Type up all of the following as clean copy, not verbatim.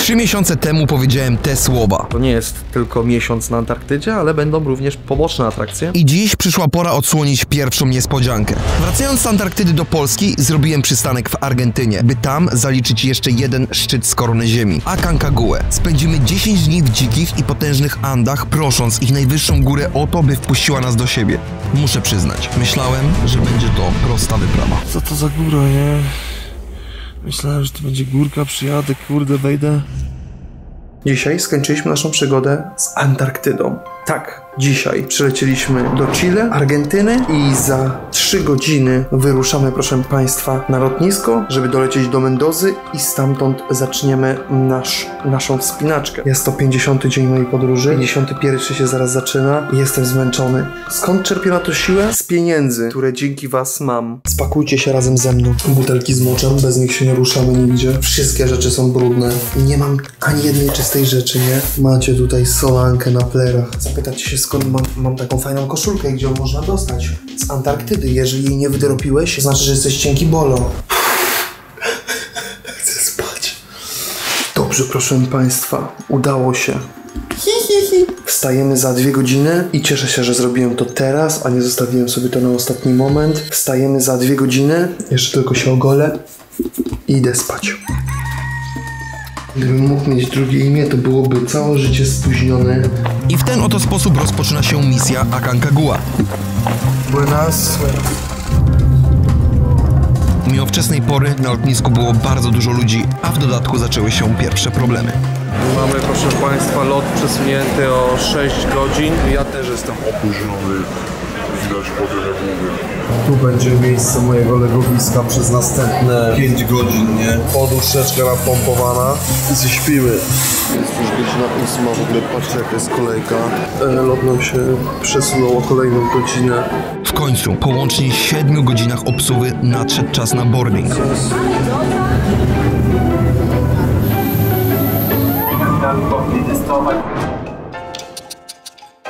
3 miesiące temu powiedziałem te słowa. To nie jest tylko miesiąc na Antarktydzie, ale będą również poboczne atrakcje. I dziś przyszła pora odsłonić pierwszą niespodziankę. Wracając z Antarktydy do Polski, zrobiłem przystanek w Argentynie, by tam zaliczyć jeszcze jeden szczyt z korony ziemi, Aconcagua. Spędzimy 10 dni w dzikich i potężnych Andach, prosząc ich najwyższą górę o to, by wpuściła nas do siebie. Muszę przyznać, myślałem, że będzie to prosta wyprawa. Co to za góra, nie? Myślałem, że to będzie górka, przyjadę, kurde, wejdę. Dzisiaj skończyliśmy naszą przygodę z Antarktydą. Tak, dzisiaj przylecieliśmy do Chile, Argentyny i za 3 godziny wyruszamy, proszę Państwa, na lotnisko, żeby dolecieć do Mendozy i stamtąd zaczniemy naszą wspinaczkę. Jest to 50. dzień mojej podróży, 51. się zaraz zaczyna i jestem zmęczony. Skąd czerpię na to siłę? Z pieniędzy, które dzięki Was mam. Spakujcie się razem ze mną. Butelki z moczem, bez nich się nie ruszamy nigdzie. Wszystkie rzeczy są brudne. Nie mam ani jednej czystej rzeczy, nie? Macie tutaj solankę na plerach. Zapytacie się, skąd mam taką fajną koszulkę, gdzie ją można dostać. Z Antarktydy. Jeżeli jej nie wydropiłeś, to znaczy, że jesteś cienki bolo. Chcę spać. Dobrze, proszę Państwa. Udało się. Wstajemy za 2 godziny i cieszę się, że zrobiłem to teraz, a nie zostawiłem sobie to na ostatni moment. Wstajemy za 2 godziny. Jeszcze tylko się ogolę i idę spać. Gdybym mógł mieć drugie imię, to byłoby całe życie spóźnione. I w ten oto sposób rozpoczyna się misja Aconcagua. Buenas. Mimo wczesnej pory na lotnisku było bardzo dużo ludzi, a w dodatku zaczęły się pierwsze problemy. Mamy, proszę Państwa, lot przesunięty o 6 godzin. Ja też jestem opóźniony. Widać wodę na głowie. Tu będzie miejsce mojego legowiska przez następne 5 godzin, nie? Poduszeczka napompowana i ześpimy. Jest już godzina 8, w ogóle patrzcie jaka jest kolejka. Lot nam się przesunął o kolejną godzinę. W końcu, po łącznie 7 godzinach obsługi nadszedł czas na boarding.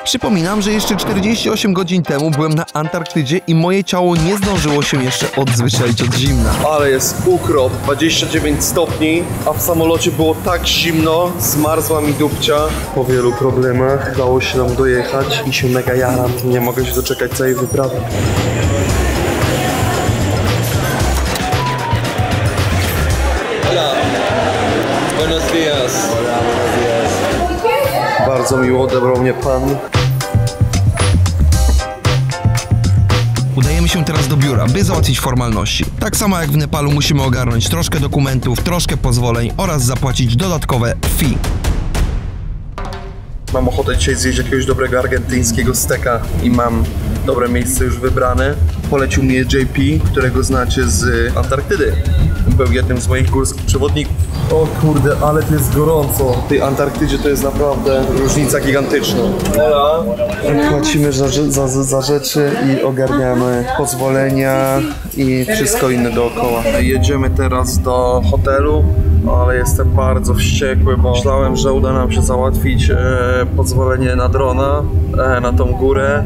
Przypominam, że jeszcze 48 godzin temu byłem na Antarktydzie i moje ciało nie zdążyło się jeszcze odzwyczaić od zimna. Ale jest ukrop, 29 stopni, a w samolocie było tak zimno, zmarzła mi dupcia. Po wielu problemach udało się nam dojechać i się mega jaram. Nie mogę się doczekać całej wyprawy. Hola, buenos días. Bardzo miło odebrał mnie pan. Udajemy się teraz do biura, by załatwić formalności. Tak samo jak w Nepalu musimy ogarnąć troszkę dokumentów, troszkę pozwoleń oraz zapłacić dodatkowe fee. Mam ochotę dzisiaj zjeść jakiegoś dobrego argentyńskiego steka i mam dobre miejsce już wybrane. Polecił mnie JP, którego znacie z Antarktydy. Był jednym z moich górskich przewodników. O kurde, ale to jest gorąco. W tej Antarktydzie to jest naprawdę różnica gigantyczna. Płacimy za rzeczy i ogarniamy pozwolenia i wszystko inne dookoła. Jedziemy teraz do hotelu, ale jestem bardzo wściekły, bo myślałem, że uda nam się załatwić pozwolenie na drona, na tą górę,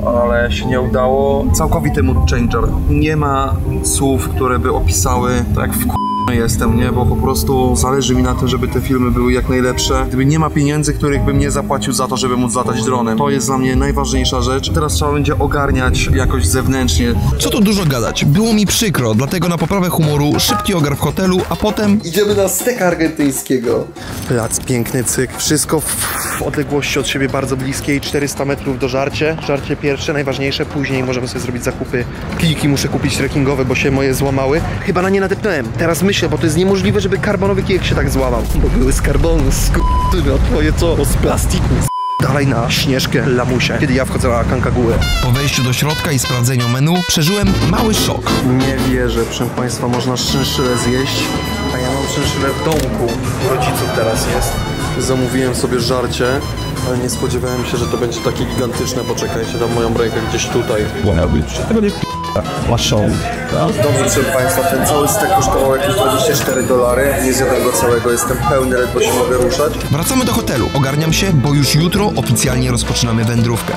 ale się nie udało. Całkowity mood changer. Nie ma słów, które by opisały tak jak jestem, nie? Bo po prostu zależy mi na tym, żeby te filmy były jak najlepsze. Gdyby nie ma pieniędzy, których bym nie zapłacił za to, żeby móc latać dronem. To jest dla mnie najważniejsza rzecz. Teraz trzeba będzie ogarniać jakoś zewnętrznie. Co tu dużo gadać, było mi przykro, dlatego na poprawę humoru szybki ogar w hotelu, a potem... Idziemy na steka argentyńskiego. Plac piękny, cyk. Wszystko w odległości od siebie bardzo bliskiej. 400 metrów do żarcie. Żarcie pierwsze, najważniejsze. Później możemy sobie zrobić zakupy. Kijki muszę kupić trekkingowe, bo się moje złamały. Chyba na nie nadepnąłem. Teraz myślę, bo to jest niemożliwe, żeby karbonowy kijek się tak złamał. Bo były z karbonu, a twoje co? Bo z plastiku. Dalej na Śnieżkę, lamusie, kiedy ja wchodzę na Acancaguę. Po wejściu do środka i sprawdzeniu menu przeżyłem mały szok. Nie wierzę, proszę Państwa, można szynszylę zjeść, a ja mam szynszylę w domku. U rodziców teraz jest. Zamówiłem sobie żarcie, ale nie spodziewałem się, że to będzie takie gigantyczne. Poczekajcie, dam moją rękę gdzieś tutaj. Tego nie łaszą. Dobrze, proszę Państwa, ten cały stek kosztował jakieś $24. Nie zjadłem go całego, jestem pełny, ledwo się mogę ruszać. Wracamy do hotelu, ogarniam się, bo już jutro oficjalnie rozpoczynamy wędrówkę.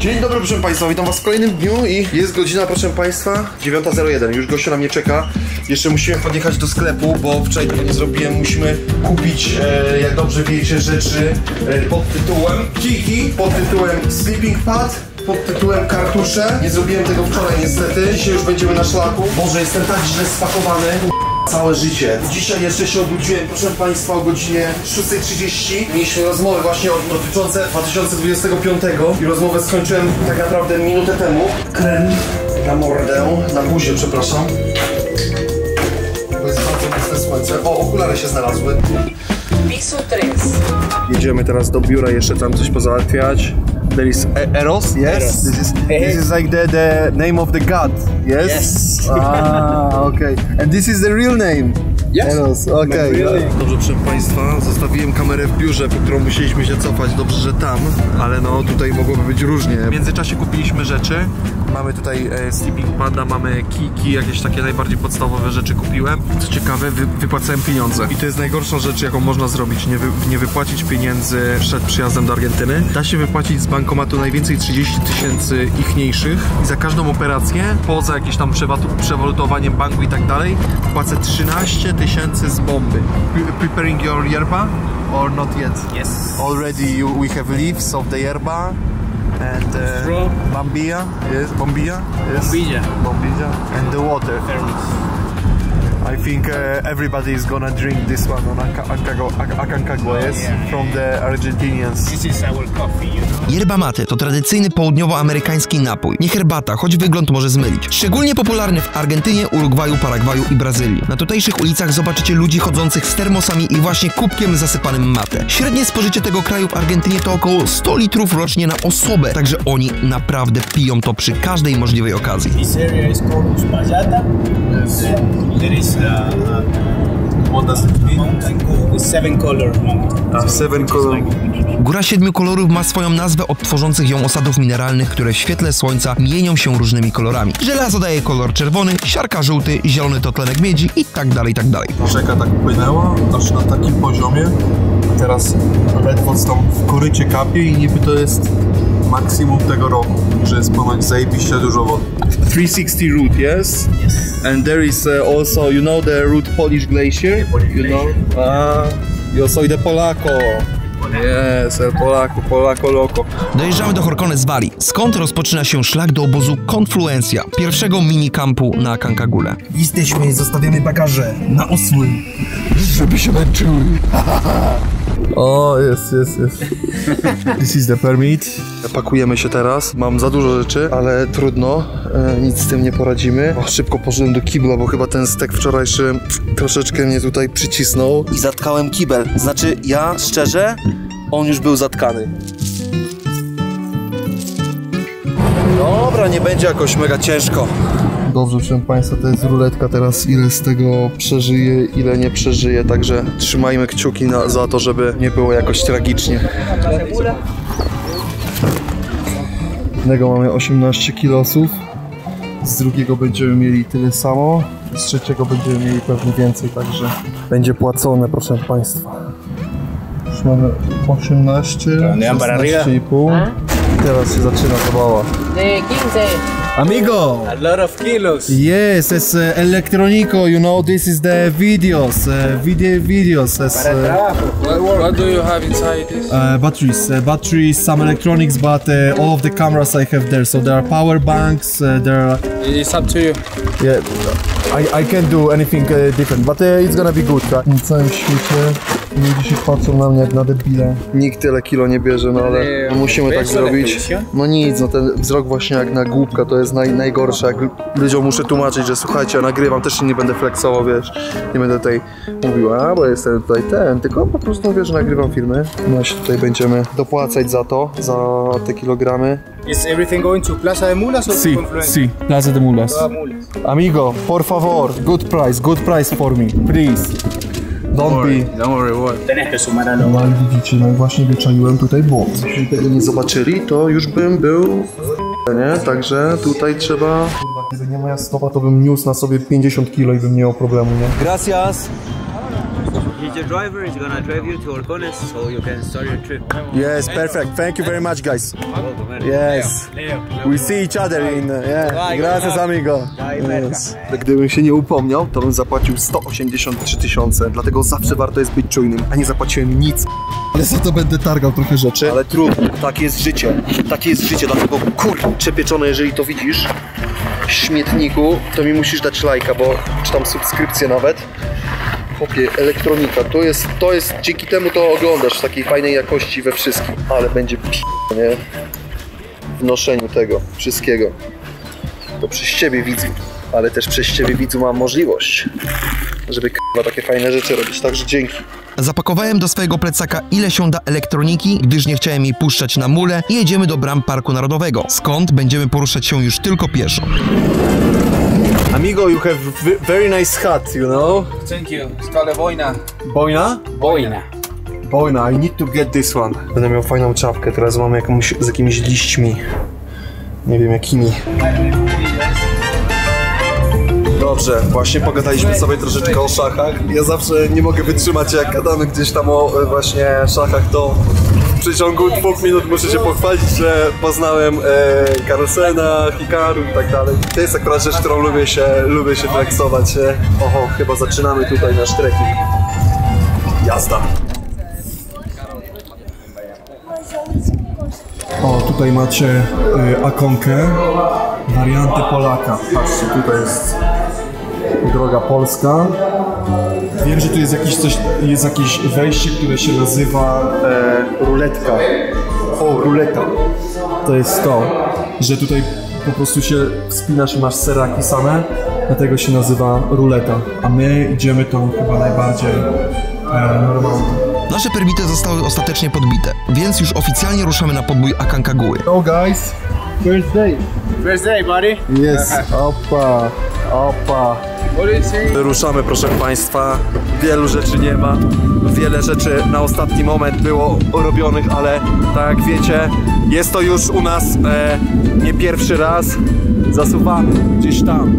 Dzień dobry, proszę Państwa, witam Was w kolejnym dniu i jest godzina, proszę Państwa, 9:01. Już gościu na mnie czeka. Jeszcze musimy podjechać do sklepu, bo wczoraj tego nie zrobiłem. Musimy kupić, jak dobrze wiecie, rzeczy pod tytułem Kiki, pod tytułem Sleeping Pad, pod tytułem kartusze. Nie zrobiłem tego wczoraj niestety. Dzisiaj już będziemy na szlaku. Boże, jestem tak źle spakowany. Całe życie. Dzisiaj jeszcze się obudziłem, proszę Państwa, o godzinie 6:30. Mieliśmy rozmowę właśnie dotyczące 2025 i rozmowę skończyłem tak naprawdę minutę temu. Krem na mordę, na buzię, przepraszam. To jest bardzo mocne słońce. O, okulary się znalazły. Piso 3. Jedziemy teraz do biura jeszcze tam coś pozałatwiać. There is Eros, yes? Eros. This is like the name of the god, yes? Yes. Ah, okay. And this is the real name? Yes. Eros, okay. Really? Dobrze, proszę Państwa, zostawiłem kamerę w biurze, po którą musieliśmy się cofać. Dobrze, że tam, ale no tutaj mogłoby być różnie. W międzyczasie kupiliśmy rzeczy. Mamy tutaj sleeping pada, mamy kiki, jakieś takie najbardziej podstawowe rzeczy kupiłem. Co ciekawe, wypłacałem pieniądze. I to jest najgorsza rzecz, jaką można zrobić. Nie wypłacić pieniędzy przed przyjazdem do Argentyny. Da się wypłacić z bankomatu najwięcej 30 000 ichniejszych i za każdą operację, poza jakieś tam przewalutowaniem banku i tak dalej, płacę 13 000 z bomby. Preparing your yerba or not yet? Yes. Already we have leaves of the yerba and bombilla, yes, bombilla, yes, bombilla, and the water. I think everybody is gonna drink this one on Aconcagua, yes? Yeah. From the Argentinians. This is our coffee, you know. Yerba mate to tradycyjny południowoamerykański napój. Nie herbata, choć wygląd może zmylić. Szczególnie popularny w Argentynie, Urugwaju, Paragwaju i Brazylii. Na tutejszych ulicach zobaczycie ludzi chodzących z termosami i właśnie kubkiem zasypanym mate. Średnie spożycie tego kraju w Argentynie to około 100 litrów rocznie na osobę, także oni naprawdę piją to przy każdej możliwej okazji. This area is called Uspallata. There is What does it mean? mountain called the Seven Color Mountain. Seven color. Góra 7 kolorów ma swoją nazwę od tworzących ją osadów mineralnych, które w świetle słońca mienią się różnymi kolorami. Żelazo daje kolor czerwony, siarka żółty, zielony to tlenek miedzi i tak dalej, i tak dalej. Rzeka tak płynęła, aż na takim poziomie. Teraz ledwo tam w korycie kapie i niby to jest maksimum tego roku, że jest ponoć zajebiście dużo wody. 360 route, yes? Yes. And there is also, you know, the route Polish Glacier? You know? Yo soy de Polaco. Yes, el Polaco, Polaco loco. Dojeżdżamy do Horcones Valley, skąd rozpoczyna się szlak do obozu Confluencia, pierwszego mini-kampu na Aconcagule. Jesteśmy, zostawiamy bagaże na osły, żeby się męczyły. O, jest. This is the permit. Pakujemy się teraz. Mam za dużo rzeczy, ale trudno. Nic z tym nie poradzimy. O, szybko poszedłem do kibla, bo chyba ten stek wczorajszy troszeczkę mnie tutaj przycisnął. I zatkałem kibel. Znaczy, ja szczerze, on już był zatkany. Dobra, nie będzie jakoś mega ciężko. Dobrze, proszę Państwa, to jest ruletka teraz, ile z tego przeżyje, ile nie przeżyje, także trzymajmy kciuki za to, żeby nie było jakoś tragicznie. Z jednego mamy 18 kilosów, z drugiego będziemy mieli tyle samo, z trzeciego będziemy mieli pewnie więcej, także będzie płacone, proszę Państwa. Już mamy 18, 16,5 i teraz się zaczyna zabawa. De 15. Amigo! A lot of kilos. Yes, it's electronico, you know, this is the videos, videos. What do you have inside this? Batteries, some electronics, but all of the cameras I have there. So there are power banks, there are... It's up to you. Yeah, I can't do anything different, but it's gonna be good, right? Na całym świecie ludzie się patrzą na mnie jak na debile. Nikt tyle kilo nie bierze, no ale musimy tak zrobić. No nic, no ten wzrok właśnie jak na głupka to jest najgorsze, jak ludziom muszę tłumaczyć, że słuchajcie, ja nagrywam, też się nie będę flexował, wiesz, nie będę tutaj mówił, a bo jestem tutaj tylko po prostu wiesz, że nagrywam filmy. No się tutaj będziemy dopłacać za to, za te kilogramy. Is everything going to Plaza de Mulas or to Confluencia? Sí, Plaza de Mulas. Plaza de Mulas. Amigo, por favor, good price for me, please. Don't worry, what? Tenés que sumar a lo No ale widzicie, no właśnie wyczaiłem tutaj błąd. Jeśli tego nie zobaczyli, to już bym był nie? Także tutaj trzeba... Kurwa, kiedy nie moja stopa, to bym niósł na sobie 50 kg i bym nie miał problemu, nie? Gracias! He's your driver. He's gonna drive you to Orcones so you can start your trip. Yes, perfect. Thank you very much, guys. Welcome, man. Yes. We see each other in... Yeah. Gracias, amigo. Yes. Gdybym się nie upomniał, to bym zapłacił 183 000, dlatego zawsze warto jest być czujnym, a nie zapłaciłem nic. Ale za to będę targał trochę rzeczy. Ale trudno, takie jest życie, dlatego kurczę pieczone, jeżeli to widzisz w śmietniku, to mi musisz dać lajka, bo czy tam subskrypcję nawet. Chłopie, elektronika, to jest, dzięki temu to oglądasz w takiej fajnej jakości we wszystkim, ale będzie nie? W noszeniu tego wszystkiego. To przez ciebie widzu, ale też przez ciebie widzu mam możliwość, żeby takie fajne rzeczy robić, także dzięki. Zapakowałem do swojego plecaka ile się da elektroniki, gdyż nie chciałem jej puszczać na mule i jedziemy do bram Parku Narodowego, skąd będziemy poruszać się już tylko pieszo. Amigo, you have very nice hat, you know? Thank you. It's called a boina. Boina? Boina. Boina, I need to get this one. Będę miał fajną czapkę, teraz mam z jakimiś liśćmi. Nie wiem jakimi. Dobrze, właśnie pogadaliśmy sobie troszeczkę o szachach. Ja zawsze nie mogę wytrzymać, jak gadamy gdzieś tam o właśnie szachach, to w przeciągu 2 minut muszę się pochwalić, że poznałem Carlsena, Hikaru i tak dalej. To jest akurat rzecz, którą lubię się flexować. Oho, chyba zaczynamy tutaj nasz trekking. Jazda! O, tutaj macie Akonkę, warianty Polaka. Patrzcie, tutaj jest droga polska. Wiem, że tu jest jakieś wejście, które się nazywa ruletka. O, ruleta. To jest to, że tutaj po prostu się wspinasz i masz seraki same, dlatego się nazywa ruleta. A my idziemy tą chyba najbardziej normalną. Nasze permity zostały ostatecznie podbite, więc już oficjalnie ruszamy na podbój Akankaguły. Hello guys, first day. First day, buddy. Yes, opa, opa. Wyruszamy, proszę Państwa. Wielu rzeczy nie ma. Wiele rzeczy na ostatni moment było robionych, ale tak jak wiecie, jest to już u nas nie pierwszy raz. Zasuwamy gdzieś tam.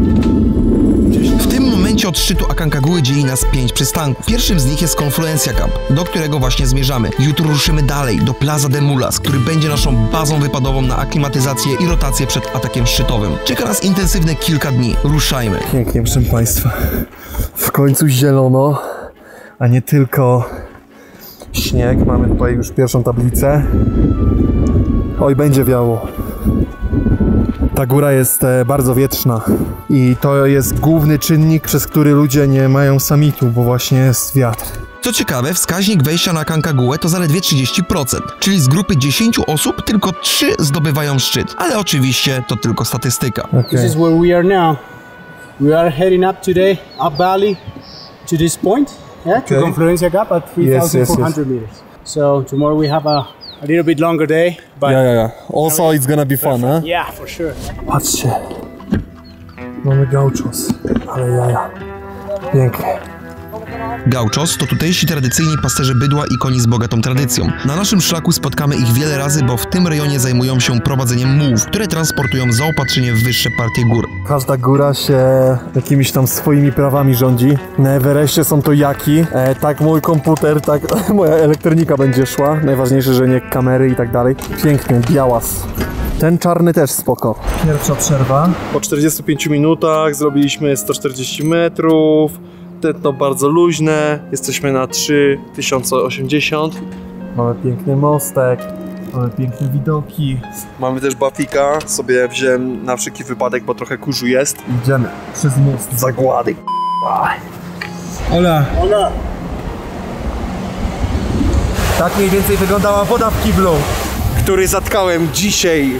W tym momencie od szczytu Akankaguły dzieli nas 5 przystanków. Pierwszym z nich jest Confluencia Camp, do którego właśnie zmierzamy. Jutro ruszymy dalej do Plaza de Mulas, który będzie naszą bazą wypadową na aklimatyzację i rotację przed atakiem szczytowym. Czeka nas intensywne kilka dni. Ruszajmy. Pięknie, proszę Państwa. W końcu zielono, a nie tylko śnieg. Mamy tutaj już pierwszą tablicę. Oj, będzie wiało. Ta góra jest bardzo wietrzna i to jest główny czynnik, przez który ludzie nie mają summitu, bo właśnie jest wiatr. Co ciekawe, wskaźnik wejścia na Akankagułę to zaledwie 30%, czyli z grupy 10 osób tylko 3 zdobywają szczyt. Ale oczywiście to tylko statystyka. Okay. This is where we are now. We are heading up today, up valley, to this point, yeah, to Confluencia Gap at 3,400 meters. So tomorrow we have a little bit longer day, but Yeah. Also it's gonna be fun, huh? yeah, for sure. Patrzcie. Mamy gauchos, ale jaja. Pięknie. Gauchos to tutejsi tradycyjni pasterze bydła i koni z bogatą tradycją. Na naszym szlaku spotkamy ich wiele razy, bo w tym rejonie zajmują się prowadzeniem mułów, które transportują zaopatrzenie w wyższe partie gór. Każda góra się jakimiś tam swoimi prawami rządzi. Na Everestie są to jaki. Tak mój komputer, tak moja elektronika będzie szła. Najważniejsze, że nie kamery i tak dalej. Pięknie, białas. Ten czarny też spoko. Pierwsza przerwa. Po 45 minutach zrobiliśmy 140 metrów. Tętno bardzo luźne. Jesteśmy na 3080. Mamy piękny mostek. Mamy piękne widoki. Mamy też bafika. Sobie wziąłem na wszelki wypadek, bo trochę kurzu jest. Idziemy przez most. Zagłady. Ola. Ola. Tak mniej więcej wyglądała woda w kiblu, Który zatkałem dzisiaj.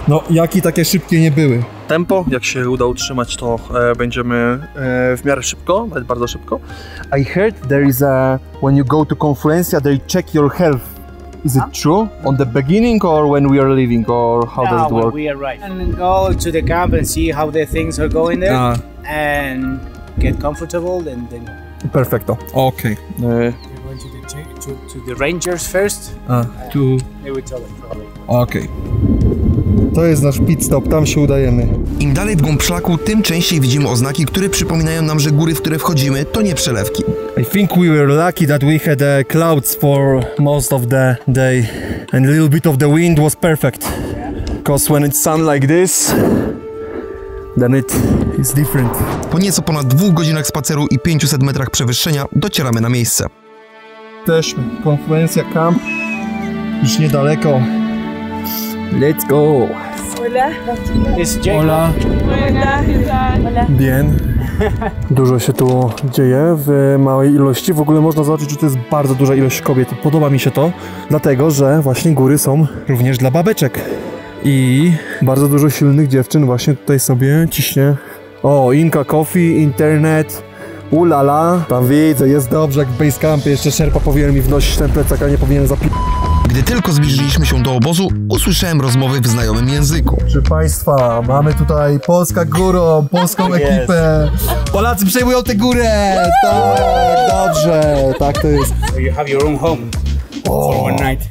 No, jaki takie szybkie nie były. Tempo, jak się uda utrzymać, to będziemy w miarę szybko, nawet bardzo szybko. I heard there is a, when you go to Confluencia, they check your health. Is it true? On the beginning or when we are leaving, or how does it work? When we arrive, and go to the camp and see how the things are going there, and get comfortable, and then Perfecto. Okay. we're going to the rangers first. To... They will tell them probably. Okay. To jest nasz pit stop, tam się udajemy. Im dalej w głąb szlaku, tym częściej widzimy oznaki, które przypominają nam, że góry, w które wchodzimy, to nie przelewki. I think we were lucky that we had clouds for most of the day and a little bit of the wind was perfect. Because when it's sun like this, then it is different. Po nieco ponad 2 godzinach spaceru i 500 metrach przewyższenia docieramy na miejsce. Jesteśmy, konferencja camp, już niedaleko. Let's go! Hola! Bien. Dużo się tu dzieje w małej ilości. W ogóle można zobaczyć, że to jest bardzo duża ilość kobiet. Podoba mi się to, dlatego że właśnie góry są również dla babeczek. I bardzo dużo silnych dziewczyn właśnie tutaj sobie ciśnie. O, Inka Coffee, internet, ulala. Tam widzę, jest dobrze, jak w basecampie. Jeszcze Sherpa powinien mi wnosić ten plecak, a nie powinien Gdy tylko zbliżyliśmy się do obozu, usłyszałem rozmowy w znajomym języku. Proszę Państwa, mamy tutaj Polska górą, polską ekipę. Polacy przejmują tę górę! Tak, dobrze, tak to jest. You have your own home for one night.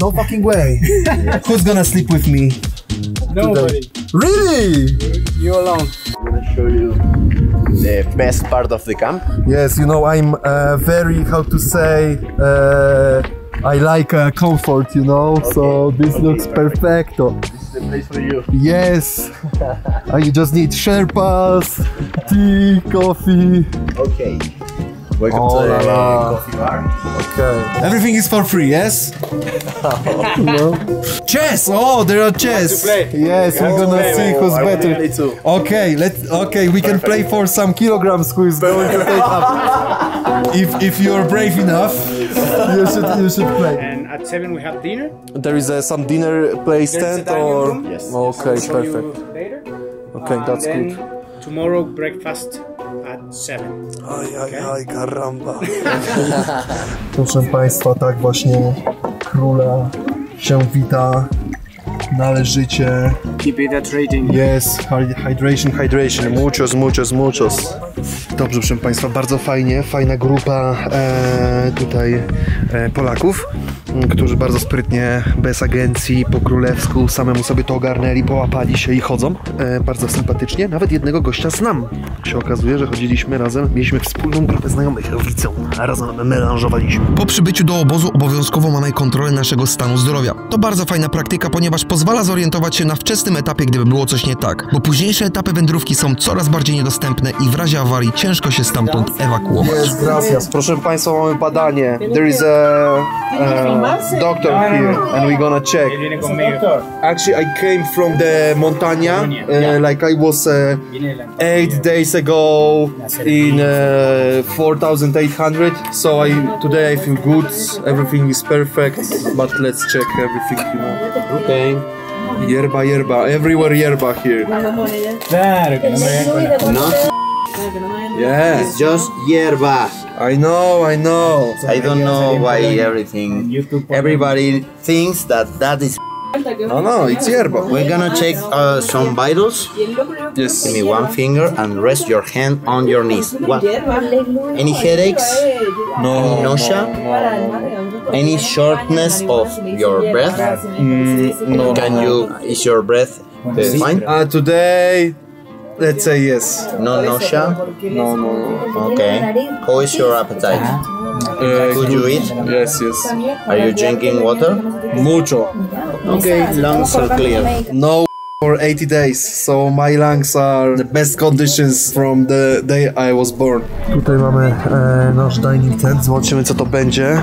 No fucking way. Who's gonna sleep with me? Nobody. Really? You alone. The best part of the camp? Yes, you know, I'm very, how to say, I like comfort, you know, so this looks perfecto. This is the place for you. Yes, I just need Sherpas, tea, coffee. Okay. Welcome Oh, to the la, la. coffee bar. Okay. Everything is for free, yes? No. Chess! Oh, there are chess. Yes, we're gonna see who's I better. play too. Okay, we can play for some kilograms. Who is going to take up? If you're brave enough, you should play. And at 7 we have dinner. There is some dinner place There's a tent dining or room. Yes. okay, Show perfect. you later. Okay, that's Then good. tomorrow breakfast at 7. Aj, karamba. Proszę Państwa, tak właśnie króla się wita należycie. Keep it hydrating. Yes, hydration, muchos. Dobrze, proszę Państwa, bardzo fajna grupa tutaj Polaków, którzy bardzo sprytnie, bez agencji, po królewsku, samemu sobie to ogarnęli, połapali się i chodzą. Bardzo sympatycznie. Nawet jednego gościa znam. Się okazuje, że chodziliśmy razem, mieliśmy wspólną grupę znajomych rodzicą, a razem melanżowaliśmy. Po przybyciu do obozu obowiązkowo mamy kontrolę naszego stanu zdrowia. To bardzo fajna praktyka, ponieważ pozwala zorientować się na wczesnym etapie, gdyby było coś nie tak, bo późniejsze etapy wędrówki są coraz bardziej niedostępne i w razie awarii ciężko się stamtąd ewakuować. Yes, gracias. Proszę Państwa, mamy badanie. There is a doctor here and we're gonna check. Actually, I came from the Montagna, like I was 8 days ago in 4,800. So today I feel good. Everything is perfect. But let's check everything, you know. Okay. Yerba. Everywhere yerba here. Yes. It's just yerba. I know. I don't know why everybody thinks that is. No, it's yerba. We're gonna check some vitals. Yes. Give me one finger and rest your hand on your knees. What? Any headaches? No. Any nausea? Any shortness of your breath? No. Is your breath fine? Today, let's say yes. No nausea? No. Okay. How is your appetite? Could you eat? Yes. Are you drinking water? Mucho. Okay, lungs are clear. No for 80 days, so my lungs are the best conditions from the day I was born. Tutaj mamy nasz dining tent, zobaczymy co to będzie.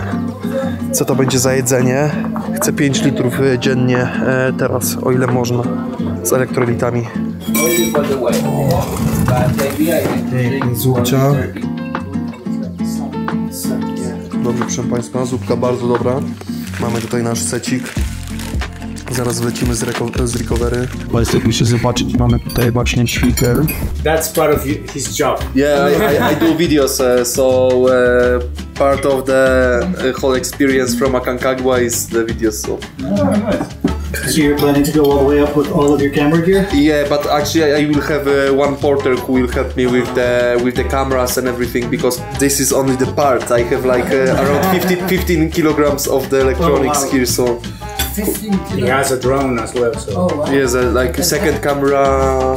Co to będzie za jedzenie. Chcę 5 litrów dziennie teraz, o ile można, z elektrolitami. Zupcia. Dobrze, proszę Państwa, zupka bardzo dobra. Mamy tutaj nasz secik. Zaraz wlecimy z recovery. Państwo musicie zobaczyć, mamy tutaj właśnie świker. That's part of his job. Yeah, I do videos, so part of the whole experience from Aconcagua is the videos. So. So you're planning to go all the way up with all of your camera gear? Yeah, but actually I will have one porter who will help me with the cameras and everything, because this is only the part. I have like around 15 kilograms of the electronics here, so He has a drone as well, so. Yes, like a second camera.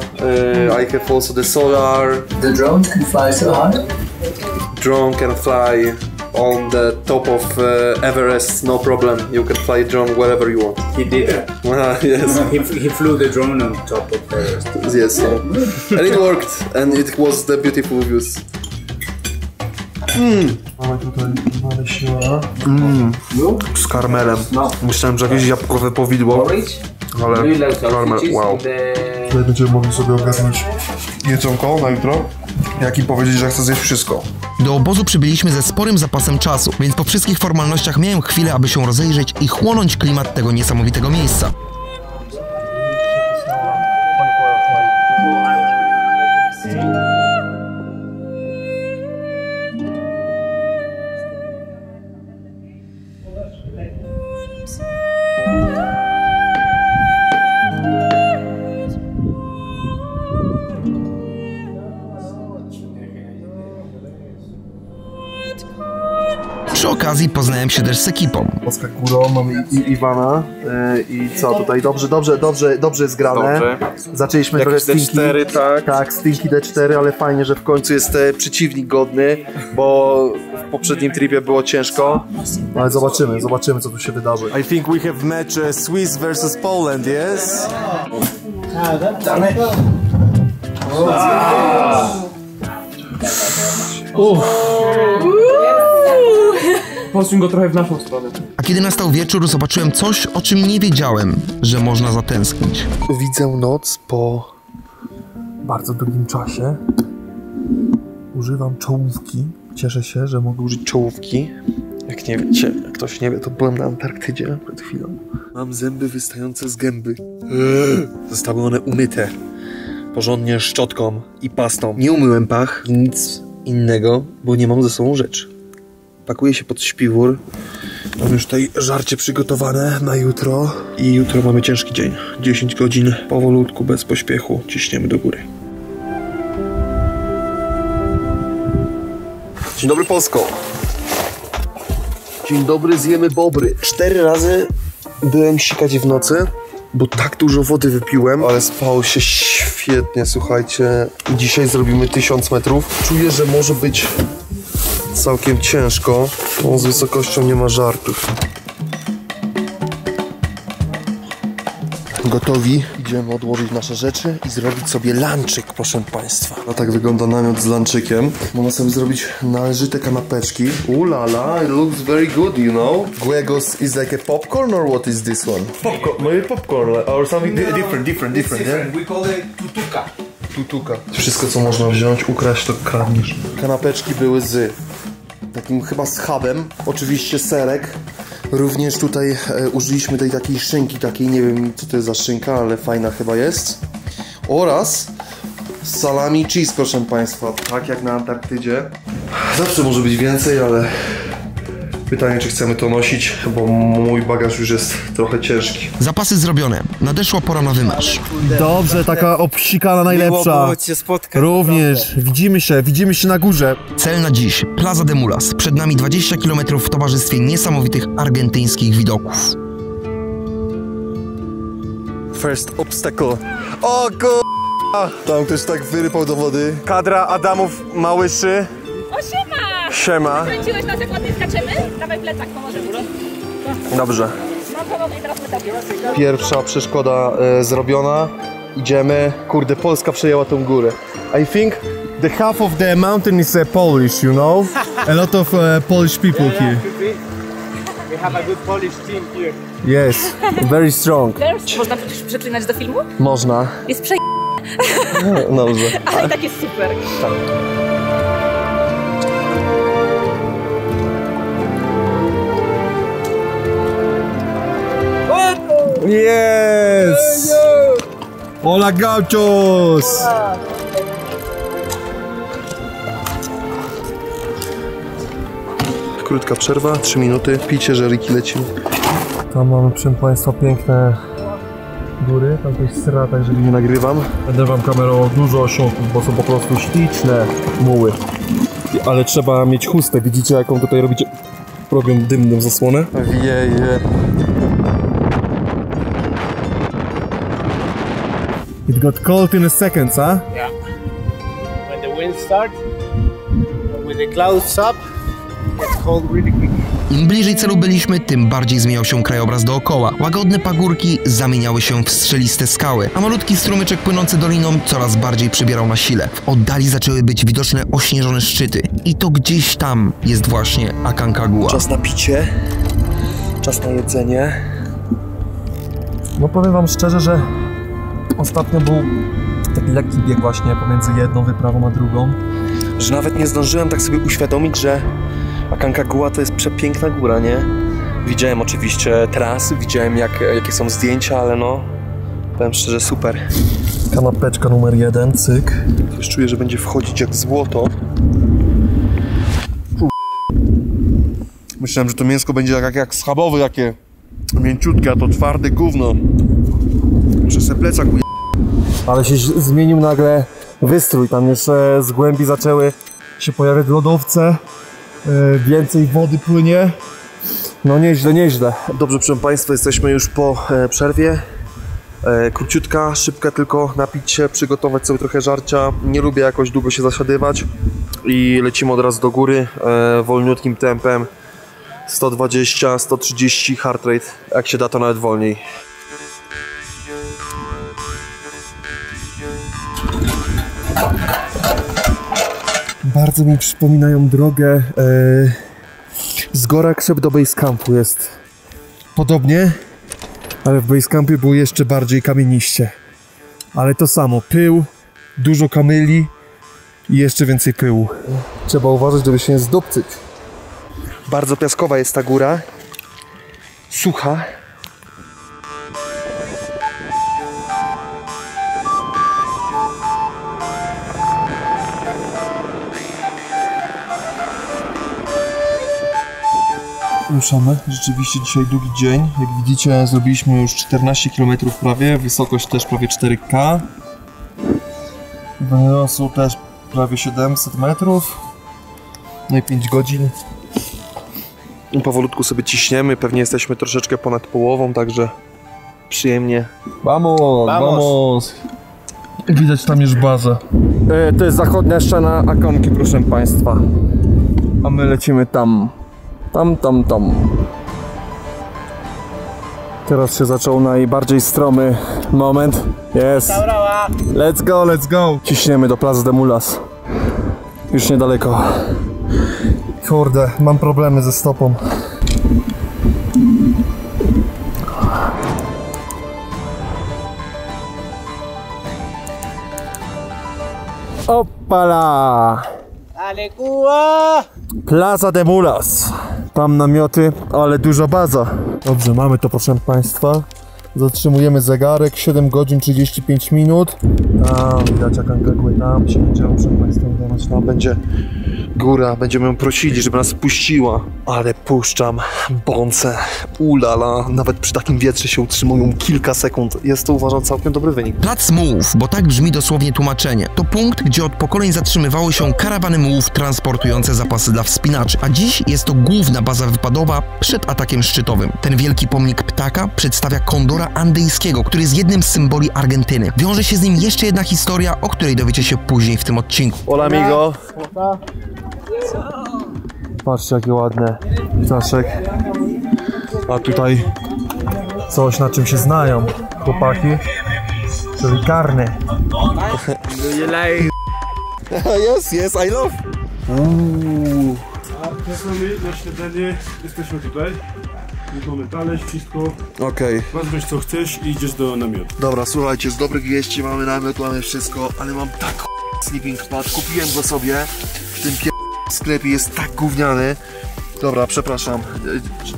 I have also the solar. The drone can fly so high? Drone can fly on the top of Everest, no problem. You can fly drone wherever you want. He did that. Yes. He flew the drone on top of Everest. Yes, so. And it worked, and it was the beautiful views. Mamy tutaj naleśniona. Z karmelem. Myślałem, że jakieś jabłkowe powidło, ale karmel, wow. Tutaj będziemy mogli sobie ogarnąć jedzonko na jutro, jak i powiedzieć, że chcę zjeść wszystko. Do obozu przybyliśmy ze sporym zapasem czasu, więc po wszystkich formalnościach miałem chwilę, aby się rozejrzeć i chłonąć klimat tego niesamowitego miejsca. Przy okazji poznałem się też z ekipą. Polska górą, mamy Iwana i co tutaj, dobrze jest grane. Dobrze. Zaczęliśmy Jakieś trochę stinki. D4, tak. Tak, stinki D4, ale fajnie, że w końcu jest przeciwnik godny, bo w poprzednim tripie było ciężko. Ale zobaczymy co tu się wydarzy. I think we have match Swiss versus Poland, yes? Posuń go trochę w naszą stronę. A kiedy nastał wieczór, zobaczyłem coś, o czym nie wiedziałem, że można zatęsknić. Widzę noc po bardzo długim czasie. Używam czołówki. Cieszę się, że mogę użyć czołówki. Jak nie wiecie, jak ktoś nie wie, to byłem na Antarktydzie przed chwilą. Mam zęby wystające z gęby. Zostały one umyte. Porządnie szczotką i pastą. Nie umyłem pach i nic innego, bo nie mam ze sobą rzeczy. Pakuję się pod śpiwór. Mam już tutaj żarcie przygotowane na jutro. I jutro mamy ciężki dzień. 10 godzin powolutku, bez pośpiechu. Ciśniemy do góry. Dzień dobry, Polsko. Dzień dobry, zjemy bobry. 4 razy byłem sikać w nocy, bo tak dużo wody wypiłem, ale spało się świetnie, słuchajcie. Dzisiaj zrobimy 1000 metrów. Czuję, że może być całkiem ciężko, bo z wysokością nie ma żartów. Gotowi? Idziemy odłożyć nasze rzeczy i zrobić sobie lunchik, proszę Państwa. A tak wygląda namiot z lunchikiem. Można sobie zrobić należyte kanapeczki. Ulala, it looks very good, you know. Guegos is like a popcorn or what is this one? Popcorn, maybe popcorn or something different, yeah? We call it tutuka. Tutuka. Wszystko, co można wziąć, ukraść, to kradniesz. Kanapeczki były z takim chyba schabem. Oczywiście serek. Również tutaj użyliśmy tej takiej szynki, takiej, nie wiem co to jest za szynka, ale fajna chyba jest. Oraz salami cheese, proszę Państwa, tak jak na Antarktydzie. Zawsze może być więcej, ale pytanie, czy chcemy to nosić, bo mój bagaż już jest trochę ciężki. Zapasy zrobione. Nadeszła pora na wymarsz. Dobrze, taka obsikana najlepsza. Również, widzimy się na górze. Cel na dziś. Plaza de Mulas. Przed nami 20 km w towarzystwie niesamowitych argentyńskich widoków. First obstacle. O k***a! Tam ktoś tak wyrypał do wody. Kadra Adamów Małyszy. O, siema! Siema. Kręciłeś nas, jak ładnie skaczemy? Dawaj plecak, pomożemy. Dobrze. Mam pomogę i teraz my Pierwsza przeszkoda zrobiona. Idziemy. Kurde, Polska przejęła tą górę. I think the half of the mountain is Polish, you know? A lot of Polish people here. We have a good Polish team here. Yes, very strong. Można przeklinać do filmu? Można. Jest prze... Dobrze. Ale i tak jest super. Tak. Yes! Hola gauchos! Krótka przerwa, 3 minuty, picie, żeliki, lecimy. Tam mamy, proszę Państwa, piękne góry, tam to jest strata, jeżeli nie nagrywam. Będę Wam kamerą dużo osiągów, bo są po prostu śliczne muły. Ale trzeba mieć chustę, widzicie jaką tutaj robią dymną zasłonę? Wieje. It got cold in a second, huh? Yeah. When the wind starts, with the clouds up, it's cold really quick. Im bliżej celu byliśmy, tym bardziej zmieniał się krajobraz dookoła. Łagodne pagórki zamieniały się w strzeliste skały, a malutki strumyczek płynący doliną coraz bardziej przybierał na sile. W oddali zaczęły być widoczne ośnieżone szczyty. I to gdzieś tam jest właśnie Aconcagua. Czas na picie, czas na jedzenie. No powiem wam szczerze, że ostatnio był taki lekki bieg właśnie pomiędzy jedną wyprawą a drugą. Że nawet nie zdążyłem tak sobie uświadomić, że Aconcagua to jest przepiękna góra, nie? Widziałem oczywiście trasy, widziałem jakie są zdjęcia, ale no, powiem szczerze, super. Kanapeczka numer 1, cyk. Już czuję, że będzie wchodzić jak złoto. Myślałem, że to mięsko będzie jak schabowe, jakie mięciutkie, a to twarde gówno. Muszę sobie plecak Ale się zmienił nagle wystrój, tam jeszcze z głębi zaczęły się pojawiać lodowce, więcej wody płynie. No nieźle, nieźle. Dobrze, proszę Państwa, jesteśmy już po przerwie. Króciutka, szybka, tylko napić się, przygotować sobie trochę żarcia. Nie lubię jakoś długo się zasiadywać i lecimy od razu do góry wolniutkim tempem. 120, 130 heart rate, jak się da to nawet wolniej. Bardzo mi przypominają drogę z Gorak do Basecampu jest podobnie, ale w Basecampie było jeszcze bardziej kamieniście. Ale to samo, pył, dużo kamyli i jeszcze więcej pyłu. Trzeba uważać, żeby się nie zdupcyć. Bardzo piaskowa jest ta góra, sucha. Ruszamy. Rzeczywiście dzisiaj długi dzień. Jak widzicie, zrobiliśmy już 14 km prawie, wysokość też prawie 4K. Wyniosło też prawie 700 metrów. No i 5 godzin. I powolutku sobie ciśniemy, pewnie jesteśmy troszeczkę ponad połową, także przyjemnie. Vamos, vamos! Widać tam już bazę. To jest zachodnia ściana Aconki, proszę Państwa. A my lecimy tam. Tam. Teraz się zaczął najbardziej stromy moment. Jest. Let's go. Ciśniemy do Plaza de Mulas. Już niedaleko. Kurde, mam problemy ze stopą. Opala! Ale Cuba! Plaza de Mulas. Tam namioty, ale duża baza. Dobrze, mamy to, proszę Państwa. Zatrzymujemy zegarek, 7 godzin 35 minut. Tam widać Aconcagua, tam się będziemy, proszę Państwa, udawać. Tam będzie góra, będziemy ją prosili, żeby nas puściła. Ale puszczam bące, ulala. Nawet przy takim wietrze się utrzymują kilka sekund. Jest to, uważam, całkiem dobry wynik. Plac mułów, bo tak brzmi dosłownie tłumaczenie. To punkt, gdzie od pokoleń zatrzymywały się karawany mułów transportujące zapasy dla wspinaczy. A dziś jest to główna baza wypadowa przed atakiem szczytowym. Ten wielki pomnik ptaka przedstawia kondora andyjskiego, który jest jednym z symboli Argentyny. Wiąże się z nim jeszcze jedna historia, o której dowiecie się później w tym odcinku. Hola, amigo. Patrzcie, jakie ładne ptaszek. A tutaj coś, na czym się znają chłopaki, czyli carne. Yes, I love. Na śniadanie jesteśmy tutaj. Mamy talerz, wszystko. Okej. Weźmiesz co chcesz i idziesz do namiotu. Dobra, słuchajcie, z dobrych wieści mamy namiot, mamy wszystko, ale mam tak sleeping pad. Kupiłem go sobie w tym sklepie, jest tak gówniany. Dobra, przepraszam,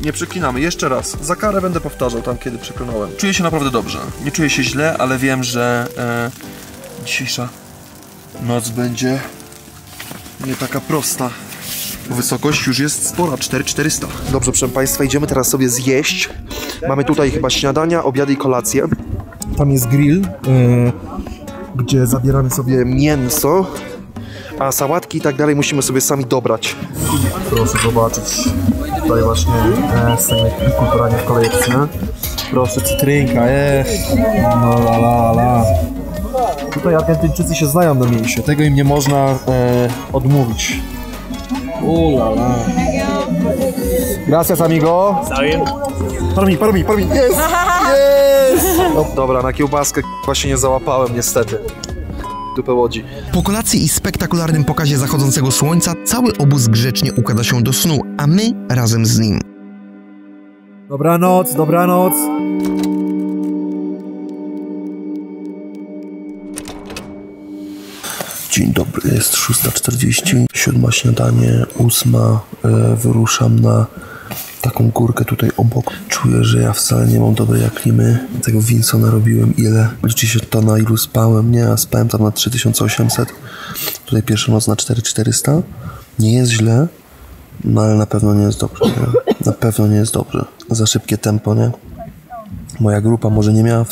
nie przeklinamy, jeszcze raz. Za karę będę powtarzał tam, kiedy przeklnąłem. Czuję się naprawdę dobrze, nie czuję się źle, ale wiem, że dzisiejsza noc będzie nie taka prosta. Wysokość już jest spora, 4400. Dobrze, proszę Państwa, idziemy teraz sobie zjeść. Mamy tutaj chyba śniadania, obiady i kolację. Tam jest grill, gdzie zabieramy sobie mięso, a sałatki i tak dalej musimy sobie sami dobrać. Proszę zobaczyć, tutaj właśnie kulturalnie w kolejce. Proszę, cytrynka, jest. No la. Tutaj Argentyńczycy się znają na mięsie, tego im nie można odmówić. La la. Gracias, amigo. Pardon me. Yes! No, dobra, na kiełbaskę właśnie nie załapałem, niestety. Dupę łodzi. Po kolacji i spektakularnym pokazie zachodzącego słońca cały obóz grzecznie układa się do snu, a my razem z nim. Dobranoc, dobranoc. Dzień dobry, jest 6:40, 7 śniadanie, 8 wyruszam na taką górkę tutaj obok. Czuję, że ja wcale nie mam dobrej klimy. Tego Winsona robiłem ile? Liczy się to, na ilu spałem? Nie, ja spałem tam na 3800. Tutaj pierwsza noc na 4400. Nie jest źle, no ale na pewno nie jest dobrze, nie? Na pewno nie jest dobrze. Za szybkie tempo, nie? Moja grupa może nie miała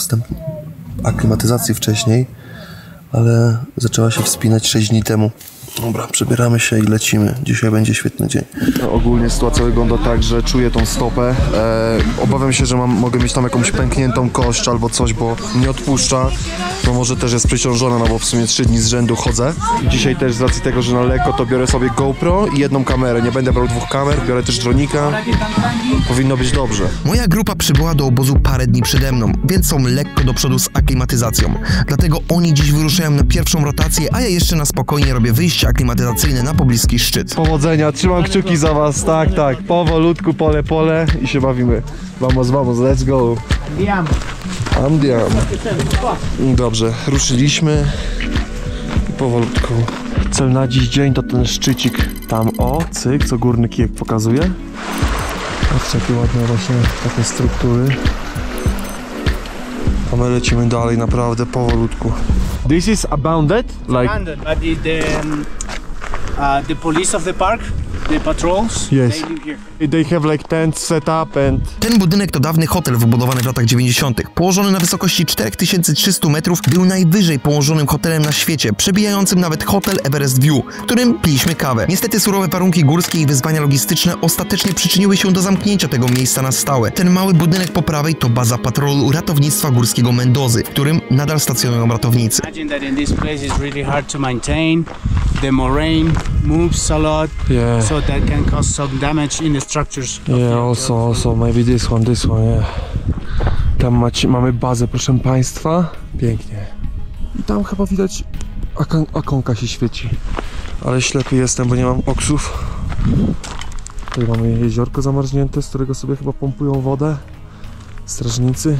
aklimatyzacji wcześniej, ale zaczęła się wspinać 6 dni temu. Dobra, przebieramy się i lecimy. Dzisiaj będzie świetny dzień. Ogólnie sytuacja wygląda tak, że czuję tą stopę. Obawiam się, że mogę mieć tam jakąś pękniętą kość albo coś, bo nie odpuszcza. To może też jest przeciążona, no bo w sumie 3 dni z rzędu chodzę. Dzisiaj też z racji tego, że na lekko, to biorę sobie GoPro i jedną kamerę. Nie będę brał 2 kamer, biorę też dronika. Powinno być dobrze. Moja grupa przybyła do obozu parę dni przede mną, więc są lekko do przodu z aklimatyzacją. Dlatego oni dziś wyruszają na pierwszą rotację, a ja jeszcze na spokojnie robię wyjście aklimatyzacyjne na pobliski szczyt. Powodzenia, trzymam kciuki za was, tak, powolutku, pole i się bawimy. Vamos, let's go. Andiam. Dobrze, ruszyliśmy i powolutku. Cel na dziś dzień to ten szczycik tam, cyk, co górny kijek pokazuje. Patrzcie, jakie ładne właśnie takie struktury. A my lecimy dalej, naprawdę powolutku. This is abandoned? Like... Abandoned, but the police of the park, the patrols, yes. they live here. They have like tents set up and... Ten budynek to dawny hotel wybudowany w latach 90. Położony na wysokości 4300 metrów, był najwyżej położonym hotelem na świecie, przebijającym nawet hotel Everest View, w którym piliśmy kawę. Niestety surowe warunki górskie i wyzwania logistyczne ostatecznie przyczyniły się do zamknięcia tego miejsca na stałe. Ten mały budynek po prawej to baza patrolu ratownictwa górskiego Mendozy, w którym nadal stacjonują ratownicy. Imagine that in this place is really hard to maintain. The moraine moves a lot, so that can cause some damage in the structures. Also, maybe this one, yeah. Tam mamy bazę, proszę państwa. Pięknie. I tam chyba widać akonka się świeci. Ale ślepy jestem, bo nie mam oksów. Tutaj mamy jeziorko zamarznięte, z którego sobie chyba pompują wodę strażnicy.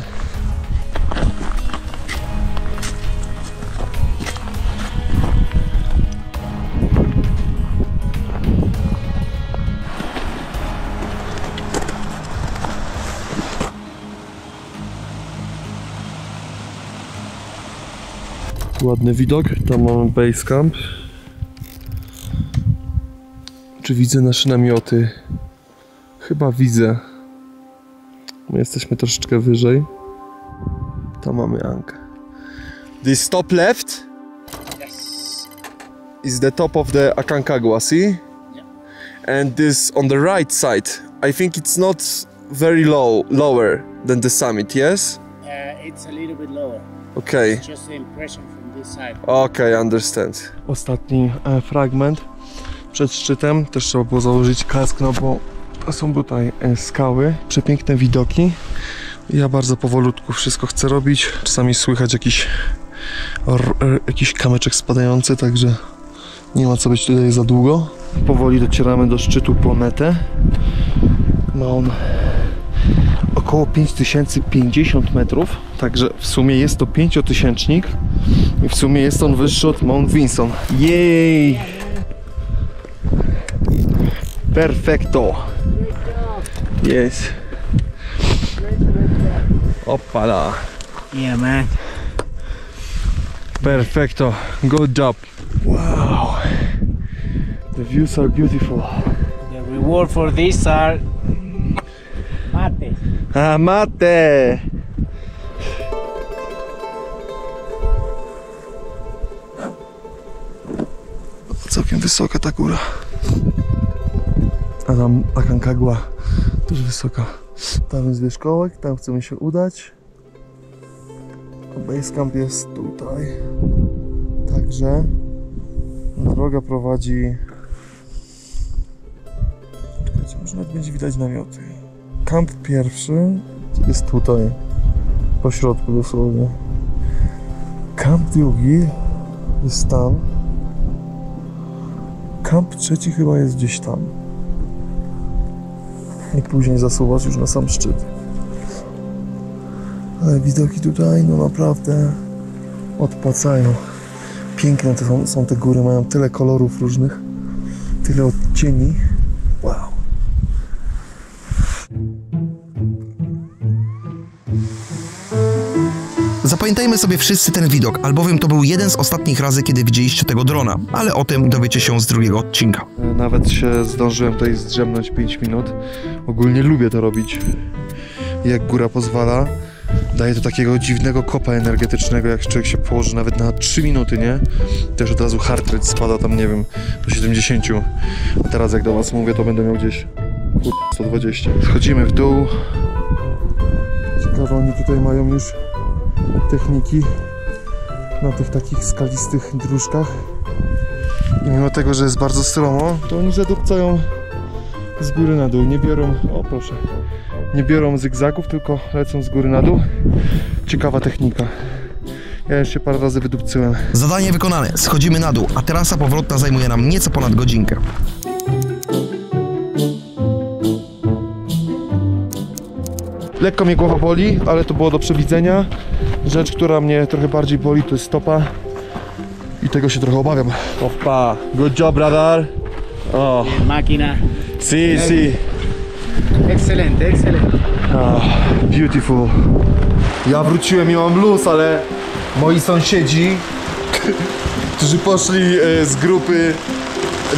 Ładny widok, tam mamy base camp. Czy widzę nasze namioty? Chyba widzę. My jesteśmy troszeczkę wyżej. Tam mamy Ankę. This top left is the top of the Aconcagua, see? Yeah. And this on the right side, I think it's not very lower than the summit, yes? It's a little bit lower. Okay. It's just the impression from this side. Okay, understand. Ostatni fragment przed szczytem. Też trzeba było założyć kask, no bo są tutaj skały. Przepiękne widoki. Ja bardzo powolutku wszystko chcę robić. Czasami słychać jakiś kamyczek spadający, także nie ma co być tutaj za długo. Powoli docieramy do szczytu po metę. Ma on około 5050 metrów, także w sumie jest to 5000-nik i w sumie jest on wyższy od Mount Vinson. Jej! Perfecto! Yes! Opala! Yeah, man. Perfecto! Good job! Wow! The views are beautiful. The reward for this are mate. Ah, mate! Całkiem wysoka ta góra. A tam Aconcagua też wysoka. Tam jest wierzchołek, tam chcemy się udać. A base camp jest tutaj. Także droga prowadzi... Czekajcie, może nawet będzie widać namioty. Kamp pierwszy jest tutaj, po środku dosłownie. Kamp drugi jest tam. Kamp trzeci chyba jest gdzieś tam. I później zasuwasz już na sam szczyt. Ale widoki tutaj, no naprawdę odpłacają. Piękne to są te góry, mają tyle kolorów różnych, tyle odcieni. Wow. Zapamiętajmy sobie wszyscy ten widok, albowiem to był jeden z ostatnich razy, kiedy widzieliście tego drona, ale o tym dowiecie się z drugiego odcinka. Nawet się zdążyłem tutaj zdrzemnąć 5 minut. Ogólnie lubię to robić, jak góra pozwala. Daje to takiego dziwnego kopa energetycznego, jak człowiek się położy nawet na 3 minuty, nie? Też od razu heart rate spada tam, nie wiem, do 70. A teraz jak do was mówię, to będę miał gdzieś 120. Schodzimy w dół. Ciekawe, oni tutaj mają już techniki na tych takich skalistych dróżkach. I mimo tego, że jest bardzo stromo, to oni zadupcają z góry na dół. Nie biorą, o proszę, nie biorą zygzaków, tylko lecą z góry na dół. Ciekawa technika. Ja już się parę razy wydupcyłem. Zadanie wykonane, schodzimy na dół, a trasa powrotna zajmuje nam nieco ponad godzinkę. Lekko mnie głowa boli, ale to było do przewidzenia. Rzecz, która mnie trochę bardziej boli, to jest stopa. I tego się trochę obawiam. Opa, good job, brother. Oh. Máquina. Si, si. Excelente, excelente. Oh, beautiful. Ja wróciłem i mam luz, ale moi sąsiedzi, którzy poszli z grupy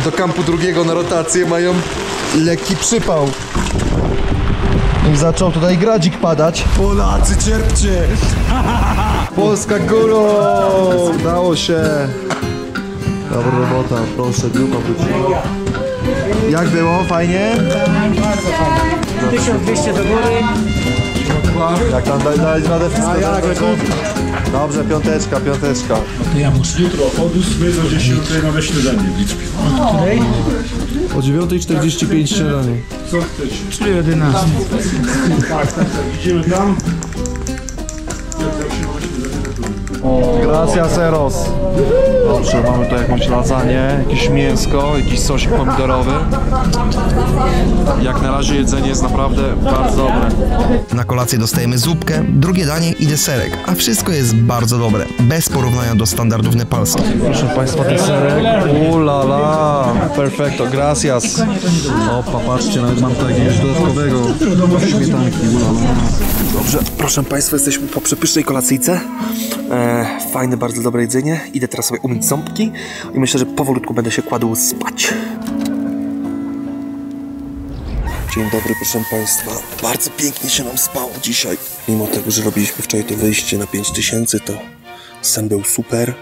do kampu drugiego na rotację, mają lekki przypał. I zaczął tutaj gradzik padać. Polacy, czerpcie! Polska górą! Udało się! Dobra robota, proszę, grupa wróciła. Jak było? Fajnie? Bardzo fajnie. 1200 do góry. Jak tam dać radę wszystko? Dobrze, piąteczka, piąteczka. Jutro podróż wyjdą 10 nowe śniadanie w Liczbie. O 9:45 śniadanie. Co chcecie? Czyli 11. Tak. Idziemy tam. Gracias, Eros. Dobrze, mamy tu jakąś lasagne, jakieś mięsko, jakiś sosik pomidorowy. Jak na razie jedzenie jest naprawdę bardzo dobre. Na kolację dostajemy zupkę, drugie danie i deserek, a wszystko jest bardzo dobre, bez porównania do standardów nepalskich. Proszę Państwa, deserek. Ulala, perfecto, gracias. O, popatrzcie, nawet mam tutaj jakiegoś dodatkowego śmietanki. Ulala. Dobrze, proszę Państwa, jesteśmy po przepysznej kolacyjce. Fajne, bardzo dobre jedzenie. Idę teraz sobie umyć ząbki i myślę, że powolutku będę się kładł spać. Dzień dobry, proszę Państwa. Bardzo pięknie się nam spało dzisiaj. Mimo tego, że robiliśmy wczoraj to wyjście na 5000, to sen był super.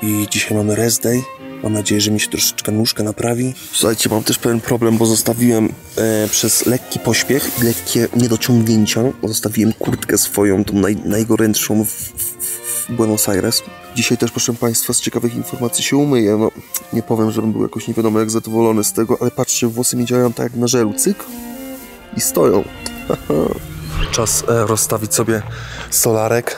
I dzisiaj mamy rest day. Mam nadzieję, że mi się troszeczkę nóżka naprawi. Słuchajcie, mam też pewien problem, bo zostawiłem przez lekki pośpiech, lekkie niedociągnięcia, zostawiłem kurtkę swoją, tą najgorętszą w Buenos Aires. Dzisiaj też, proszę Państwa, z ciekawych informacji się umyję. No, nie powiem, żebym był jakoś nie wiadomo jak zadowolony z tego, ale patrzcie, włosy mi działają tak jak na żelu. Cyk i stoją. Czas rozstawić sobie solarek.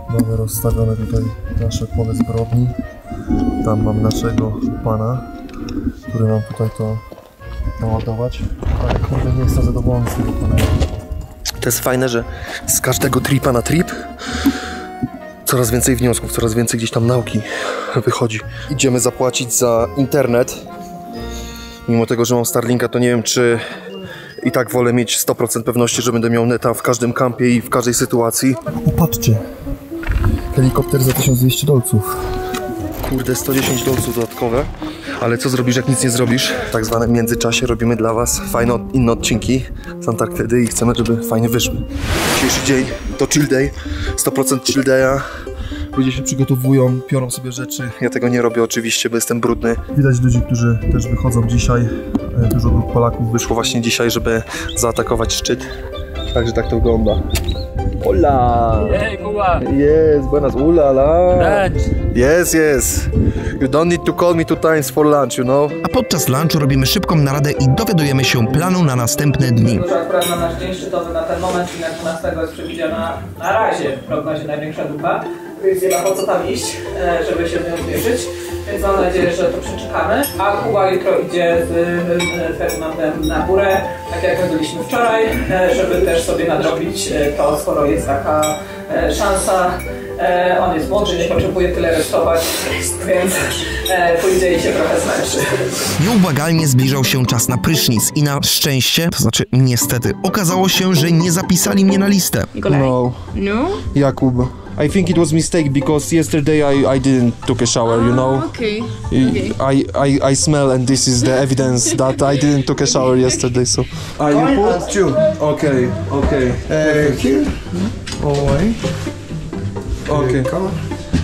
Mamy rozstawione tutaj nasze pole zbrodni. Tam mam naszego pana, który nam tutaj to naładować. Ale kurde, nie jestem zadowolony z tego panelu. To jest fajne, że z każdego tripa na trip coraz więcej wniosków, coraz więcej gdzieś tam nauki wychodzi. Idziemy zapłacić za internet. Mimo tego, że mam Starlinka, to nie wiem, czy i tak wolę mieć 100% pewności, że będę miał neta w każdym kampie i w każdej sytuacji. Popatrzcie, helikopter za 1200 dolców. Kurde, 110 dolców dodatkowe. Ale co zrobisz, jak nic nie zrobisz? W tak zwanym międzyczasie robimy dla Was fajne inne odcinki z Antarktydy i chcemy, żeby fajnie wyszły. Dzisiejszy dzień to chill day, 100% chill day'a. Ludzie się przygotowują, piorą sobie rzeczy. Ja tego nie robię oczywiście, bo jestem brudny. Widać ludzi, którzy też wychodzą dzisiaj. Dużo grup Polaków wyszło właśnie dzisiaj, żeby zaatakować szczyt. Także tak to wygląda. Hola! Hey, Cuba! Yes, buenas, ulala! Lunch! Yes. You don't need to call me 2 times for lunch, you know? A podczas lunchu robimy szybką naradę i dowiadujemy się planu na następne dni. Duża akurat na nasz dzień szczytowy na ten moment, czyli na 12 jest przewidziana na razie w prognozie największa dupa, więc nie ma po co tam iść, żeby się z nią zmierzyć. Więc mam nadzieję, że to przeczekamy. A Kuba jutro idzie z Fernandem na górę, tak jak my byliśmy wczoraj, żeby też sobie nadrobić to, skoro jest taka szansa. On jest młodszy, nie potrzebuje tyle restować, więc pójdzie i się trochę zmęczy. Nieubłagalnie zbliżał się czas na prysznic i na szczęście, to znaczy niestety, okazało się, że nie zapisali mnie na listę. No. Jakub. I think it was mistake because yesterday I didn't took a shower, you know? Okay. I smell and this is the evidence that I didn't took a shower yesterday, so... Are you put? Too. Okay. Here? Alright. Okay.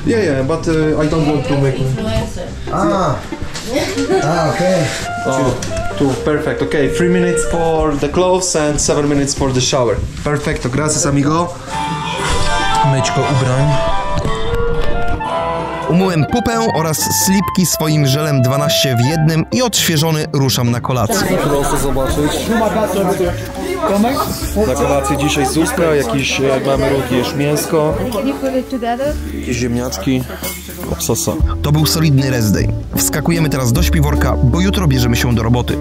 Yeah, but I don't want to make... Okay. Two, perfect. Okay, 3 minutes for the clothes and 7 minutes for the shower. Perfecto, gracias amigo. Myćko ubrań. Umyłem pupę oraz slipki swoim żelem 12 w jednym i odświeżony ruszam na kolację. Proszę zobaczyć. Na kolację dzisiaj zupka, jakieś mamy również mięsko, jakieś ziemniaczki, sosa. To był solidny rest day. Wskakujemy teraz do śpiworka, bo jutro bierzemy się do roboty.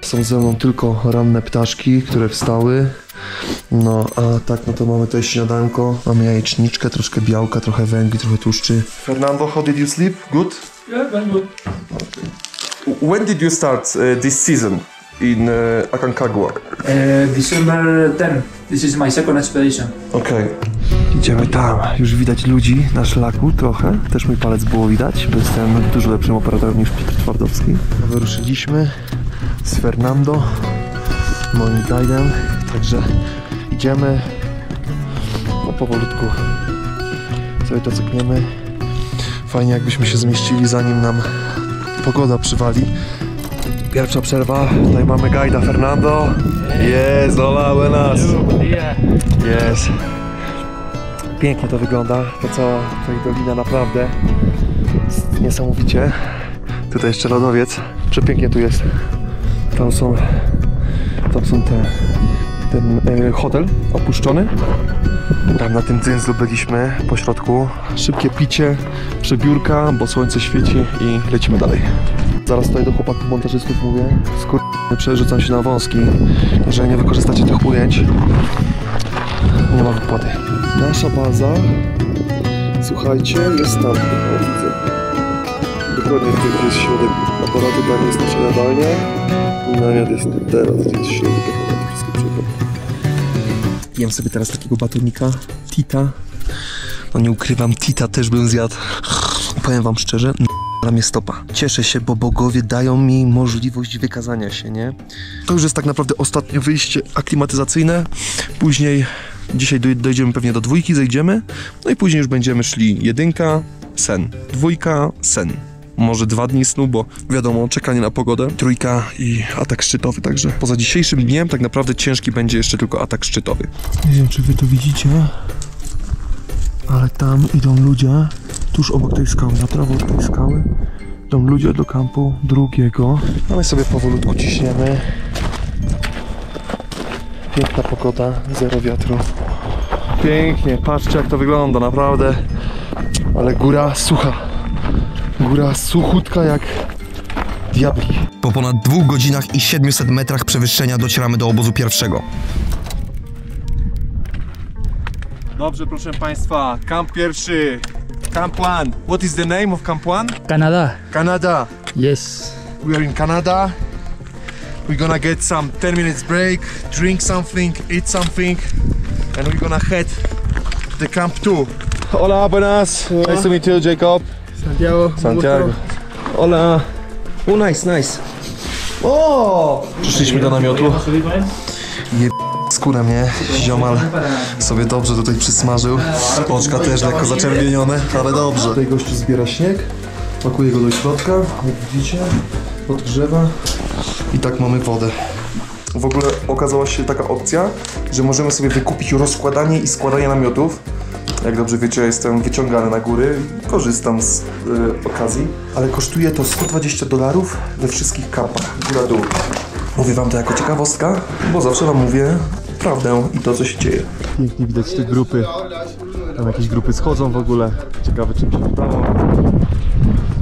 Są ze mną tylko ranne ptaszki, które wstały. No, a tak, no to mamy tutaj śniadanko. Mamy jajeczniczkę, troszkę białka, trochę węgli, trochę tłuszczy. Fernando, how did you sleep? Good? Yeah, very good. Okay. When did you start this season in Aconcagua? December 10. This is my second expedition. Okay. Idziemy tam. Już widać ludzi na szlaku trochę. Też mój palec było widać, bo jestem dużo lepszym operatorem niż Piotr Twardowski. Wyruszyliśmy z Fernando, moim guidem, także idziemy powolutku sobie to cykniemy. Fajnie jakbyśmy się zmieścili, zanim nam pogoda przywali. Pierwsza przerwa, tutaj mamy guida Fernando. Jest, hola, buenas. Jest. Pięknie to wygląda, to cała tutaj dolina naprawdę jest niesamowicie. Tutaj jeszcze lodowiec, przepięknie tu jest. Tam są ten hotel opuszczony. Tam na tym dzyndzlu byliśmy po środku. Szybkie picie, przebiórka, bo słońce świeci i lecimy dalej. Zaraz tutaj do chłopaków montażystów mówię, przerzucam się na wąski. Jeżeli nie wykorzystacie tych ujęć, nie ma wypłaty. Nasza baza, słuchajcie, jest tam, widzę. Dokładnie tutaj jest środek aparatu, tam jest nasza jadalnia. Namiot jest teraz, gdzie jest środek aparatu, wszystko przed. Jem sobie teraz takiego batonika, Tita. No nie ukrywam, Tita też bym zjadł. Powiem wam szczerze, na mnie stopa. Cieszę się, bo bogowie dają mi możliwość wykazania się, nie? To już jest tak naprawdę ostatnie wyjście aklimatyzacyjne. Później, dzisiaj dojdziemy pewnie do 2, zejdziemy. No i później już będziemy szli 1, sen, 2, sen. Może 2 dni snu, bo wiadomo, czekanie na pogodę, 3 i atak szczytowy, także poza dzisiejszym dniem tak naprawdę ciężki będzie jeszcze tylko atak szczytowy. Nie wiem, czy wy to widzicie, ale tam idą ludzie, tuż obok tej skały, na prawo od tej skały, idą ludzie do kampu drugiego. A my sobie powolutku ciśniemy. Piękna pogoda, zero wiatru. Pięknie, patrzcie jak to wygląda, naprawdę, ale góra sucha. Góra suchutka jak diabli. Po ponad 2 godzinach i 700 metrach przewyższenia docieramy do obozu pierwszego. Dobrze, proszę państwa, kamp pierwszy. Camp 1. What is the name of Camp 1? Canada. Canada. Yes. We are in Canada. We're gonna get some 10 minutes break, drink something, eat something, and we're gonna head to the Camp 2. Hola, buenas. Nice to meet you, Jacob. Santiago. Santiago. Hola. O, nice. O! Przyszliśmy do namiotu. Skórę mnie ziomal sobie dobrze tutaj przysmażył. Oczka też lekko zaczerwienione, ale dobrze. Tutaj gościu zbiera śnieg, pakuje go do środka, jak widzicie, podgrzewa i tak mamy wodę. W ogóle okazała się taka opcja, że możemy sobie wykupić rozkładanie i składanie namiotów. Jak dobrze wiecie, ja jestem wyciągany na góry, korzystam z okazji, ale kosztuje to $120 we wszystkich kampach, góra-dół. Mówię wam to jako ciekawostka, bo zawsze wam mówię prawdę i to, co się dzieje. Pięknie widać te grupy. Tam jakieś grupy schodzą w ogóle. Ciekawe, czym się udało.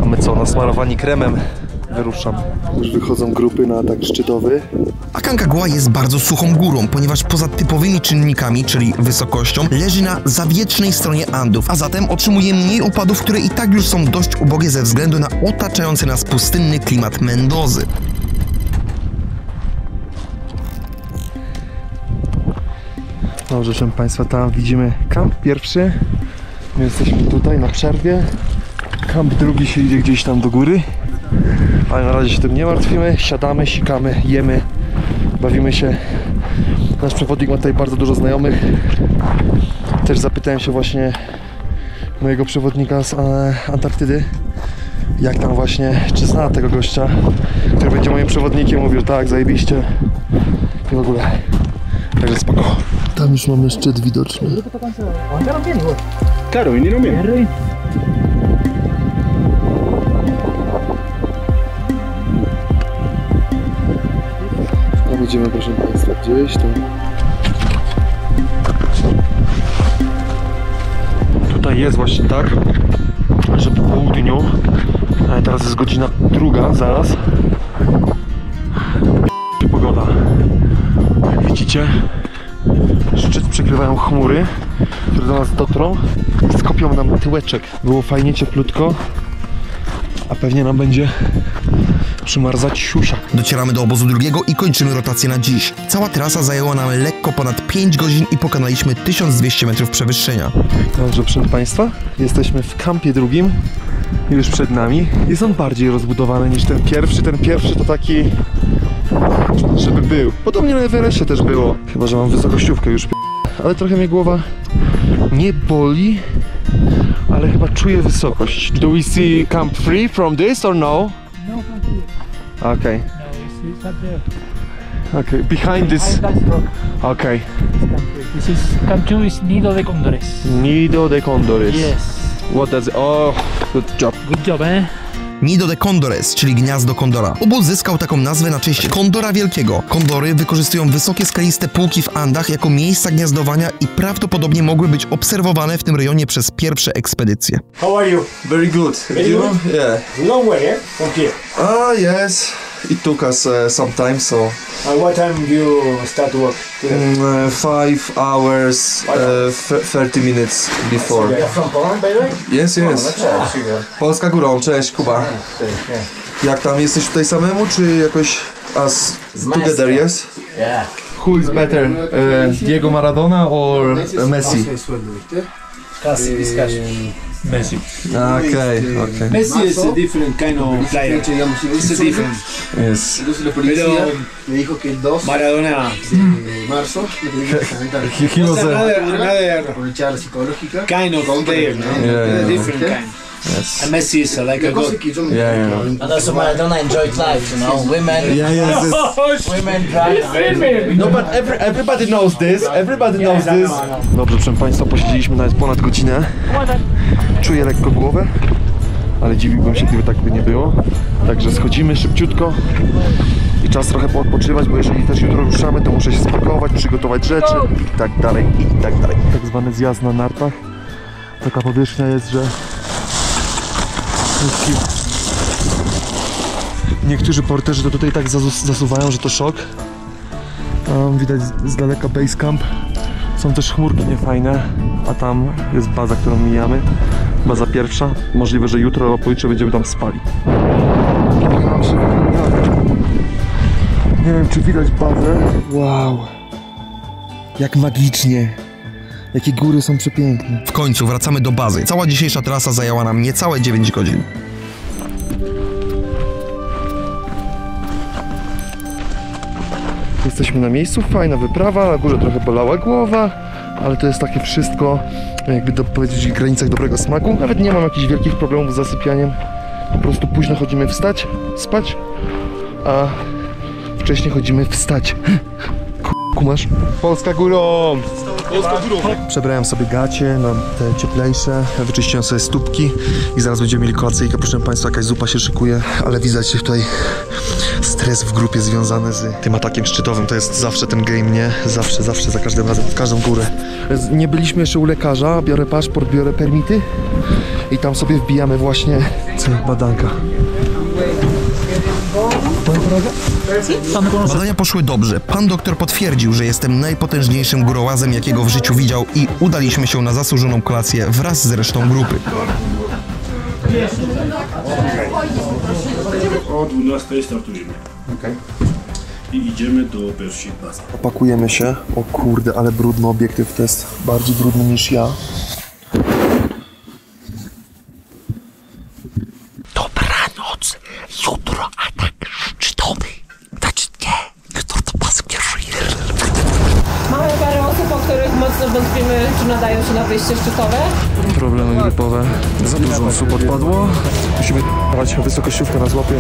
A my co, nasmarowani kremem wyruszam. Już wychodzą grupy na atak szczytowy. Aconcagua jest bardzo suchą górą, ponieważ poza typowymi czynnikami, czyli wysokością, leży na zawietrznej stronie Andów, a zatem otrzymuje mniej opadów, które i tak już są dość ubogie ze względu na otaczający nas pustynny klimat Mendozy. Dobrze, proszę Państwa, tam widzimy kamp pierwszy. My jesteśmy tutaj na przerwie. Kamp drugi się idzie gdzieś tam do góry. Ale na razie się tym nie martwimy. Siadamy, sikamy, jemy, bawimy się. Nasz przewodnik ma tutaj bardzo dużo znajomych. Też zapytałem się właśnie mojego przewodnika z Antarktydy, jak tam właśnie, czy zna tego gościa, który będzie moim przewodnikiem. Mówił, tak, zajebiście i w ogóle. Także spoko. Tam już mamy szczyt widoczny. A będziemy, proszę Państwa, gdzieś tam. Tutaj jest właśnie tak, że po południu, teraz jest godzina 2 zaraz. Pogoda. Jak widzicie, szczyt przykrywają chmury, które do nas dotrą i skopią nam tyłeczek. Było fajnie, cieplutko, a pewnie nam będzie przymarzać siusia. Docieramy do obozu drugiego i kończymy rotację na dziś. Cała trasa zajęła nam lekko ponad 5 godzin i pokonaliśmy 1200 metrów przewyższenia. Dobrze, proszę Państwa, jesteśmy w kampie drugim, już przed nami. Jest on bardziej rozbudowany niż ten pierwszy. Ten pierwszy to taki, żeby był. Podobnie na Everestie też było. Chyba że mam wysokościówkę już, ale trochę mnie głowa nie boli, ale chyba czuję wysokość. Do we see Camp 3 from this or no? No, from here. Okay. No, it's up there. Okay, behind this. Okay. This is Camp 2 is Nido de Condores. Nido de Condores. Yes. What does it? Oh, good job. Good job, eh? Nido de Condores, czyli gniazdo kondora. Obóz zyskał taką nazwę na cześć kondora wielkiego. Kondory wykorzystują wysokie skaliste półki w Andach jako miejsca gniazdowania i prawdopodobnie mogły być obserwowane w tym rejonie przez pierwsze ekspedycje. How are you? Very good. Very you? good? Yeah. Long way, eh? From here. Yes. It took us some time, so. And what time do you start to work? 5 hours, 30 minutes before. You're from Poland, by the way? Yes, yes. Polska górą, cześć Kuba. Jak tam, jesteś tutaj samemu, czy jakoś as together, yes? Yeah. Who is better, Diego Maradona or Messi? Classic discussion. Messi. Okay. Messi is a different kind of player. It's a different. Yes. Pero Maradona marzo. He was Another kind of player, no? Yeah. Different kind. Yes. And Messi is like a god. Yeah. And also Maradona enjoyed life, you know, women. Yes. Women drive. No, but everybody knows this. Everybody knows this. Dobrze, proszę Państwa, posiedzieliśmy nawet ponad godzinę. Czuję lekko głowę, ale dziwiłbym się, gdyby tak by nie było. Także schodzimy szybciutko i czas trochę poodpoczywać, bo jeżeli też jutro ruszamy, to muszę się spakować, przygotować rzeczy i tak dalej, i tak dalej. Tak zwany zjazd na nartach. Taka powierzchnia jest, że niektórzy porterzy to tutaj tak zasuwają, że to szok. Widać z daleka base camp. Są też chmurki niefajne, a tam jest baza, którą mijamy. Baza pierwsza. Możliwe, że jutro albo pojutrze będziemy tam spali. Nie wiem, czy widać bazę. Wow. Jak magicznie. Jakie góry są przepiękne. W końcu wracamy do bazy. Cała dzisiejsza trasa zajęła nam niecałe 9 godzin. jesteśmy na miejscu, fajna wyprawa, na górze trochę bolała głowa, ale to jest takie wszystko, jakby powiedzieć, w granicach dobrego smaku. Nawet nie mam jakichś wielkich problemów z zasypianiem. Po prostu późno chodzimy spać, a wcześniej chodzimy wstać. Kumasz? Polska górą! Przebrałem sobie gacie na te cieplejsze, wyczyściłem sobie stópki i zaraz będziemy mieli kolacyjkę. Proszę Państwa, jakaś zupa się szykuje, ale widać tutaj stres w grupie związany z tym atakiem szczytowym. To jest zawsze ten game, nie? Zawsze, za każdym razem, w każdą górę. Nie byliśmy jeszcze u lekarza, biorę paszport, biorę permity i tam sobie wbijamy właśnie badanka. Badania poszły dobrze. Pan doktor potwierdził, że jestem najpotężniejszym górołazem, jakiego w życiu widział i udaliśmy się na zasłużoną kolację wraz z resztą grupy. O 12 startujemy. Okay. I idziemy do pierwszej bazy. Opakujemy się. O kurde, ale brudny obiektyw, to jest bardziej brudny niż ja. Dobranoc. Jutro atak szczytowy. Dać nie. Jutro to pas pierwszy. Mamy parę osób, o których mocno wątpimy, czy nadają się na wyjście szczytowe. Problemy grypowe. Za dużo osób odpadło. Musimy dawać wysokościówkę na złapie.